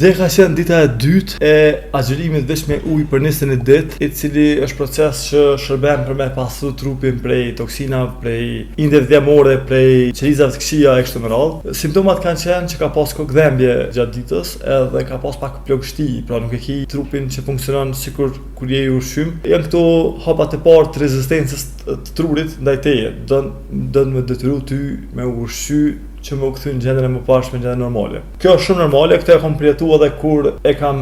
Dhe ka qenë dita e dytë e agjërimit veç me ujë për 21 ditë, i cili është proces që shërben për me pasu trupin prej toksinave, prej indeve dhemore, prej qelizave të këqija e kështu me radhë. Simptomat kanë qenë që ka pas kokëdhëmbje gjatë ditës, edhe ka pas pak plagështi, pra nuk e ki trupin që funksionon sikur kur je i ushqym. Janë këto hapat e parë të rezistencës të trurit ndaj teje, do me detyru ty me ushqy që më u kthy në gjendjen e mëparshme, në gjendjen normale. Kjo është shumë normale, këtë e kam përjetuar edhe kur e kam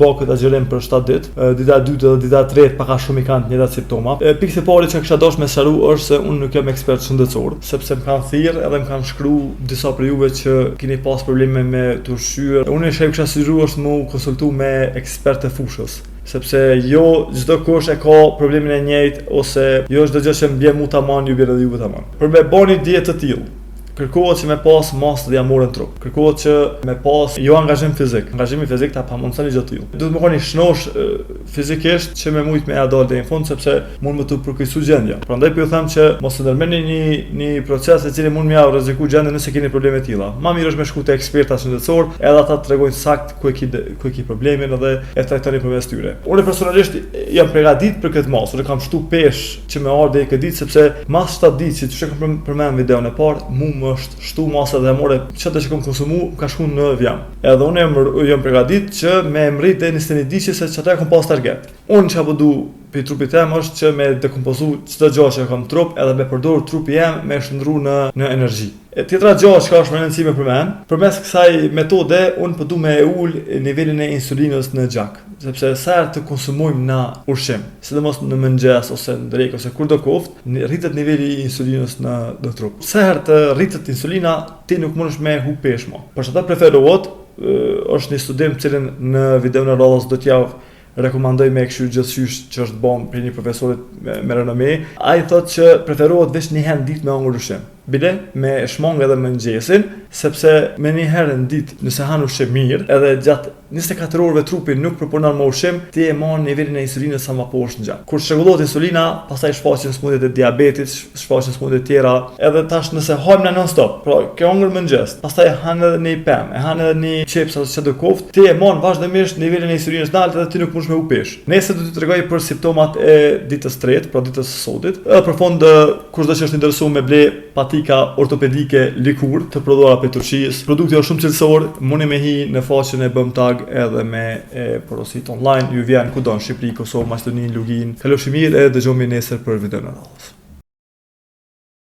bërë këtë agjërim për 7 ditë. Dita e dytë dhe dita e tretë paka shumë i kanë të njëjtat simptoma. Pikë e parë që kisha dashur me sqaru është se unë nuk jam ekspert shëndetësor, sepse më kanë thirrë edhe më kanë shkruar disa prej juve që keni pas probleme me të ushqyer. Unë e kisha sugjeruar është më konsultu me ekspertë të fushës, sepse jo çdo kush e ka problemin e njëjtë ose jo çdo gjë që mbie mu tamam ju bie edhe juve tamam. Për me bëni dietë të tillë, kërkohet që me pas masë dhe jamore në trup. Kërkohet që me pas jo angazhim fizik. Angazhimi fizik ta pamundson gjë të tillë. Duhet më koni shnosh fizikisht që me mujt me ja dal deri në fund, sepse mund më të përkeqësu gjendja. Prandaj po ju them që mos e ndërmeni një proces i cili mund m'ja rreziku gjendjen nëse keni probleme të tilla. Më mirë është me shku te eksperta shëndetësor, edhe ata tregojnë sakt ku e ki problemin edhe e trajtoni përmes tyre. Unë personalisht jam përgatitur për këtë masë. Unë kam shtu peshë që më ardhi këtë ditë sepse mas 7 ditë që kam përmend videon e parë, është shtu masa dhe more çdo që kam konsumu ka shku në vjam. Edhe unë jam përgatitur që me mrit deri në 21 ditë se çfarë kam pas target. Unë çfarë do për trupit tem është që me dekompozu çdo gjë që kam trup edhe me përdor trupi jam me shndru në energji. Tjetra gjë që është më e rëndësishme për me, përmes kësaj metode unë po du me ul nivelin e insulinës në gjak, sepse sa herë të konsumojmë na ushqim, sidomos në mëngjes ose në drekë ose kurdo koft, rritet niveli i insulinës në trup. Sa herë të rritet insulina, ti nuk mundesh me hu peshë më. Për çfarë preferohet, është një studim cilin në videon e radhës do t'ja rekomandoj me kështu gjithçysh që është bën për një profesorit me renome. Ai thotë që preferohet veç një herë në ditë me hangër ushqim. Bile me shmangë edhe mëngjesin, sepse me një herë në ditë nëse han ushqim mirë, edhe gjatë 24 orëve trupi nuk përpunon më ushqim, ti e marr nivelin e insulinës sa më poshtë në gjak. Kur shregullohet insulina, pastaj shfaqen smundjet e diabetit, shfaqen smundje të tjera, edhe tash nëse hajmë non stop, pra ke hangër mëngjes, pastaj han edhe një pemë, han edhe një chips ose çdo koft, ti e marr vazhdimisht nivelin e insulinës lart edhe ti nuk mundesh me u pesh. Nëse do të tregoj për simptomat e ditës së tretë, pra ditës së sotit, për fond kushdo që është interesuar me ble patika ortopedike likur të prodhuara prej Turqisë. Produkti është shumë cilësor, mundi me hi në faqen e BMTAG edhe me porosit online, ju vjen kudo në Shqipëri, Kosovë, Maqedoni, Lugin. Kalofshi mirë e dëgjojmë nesër për videon e radhës.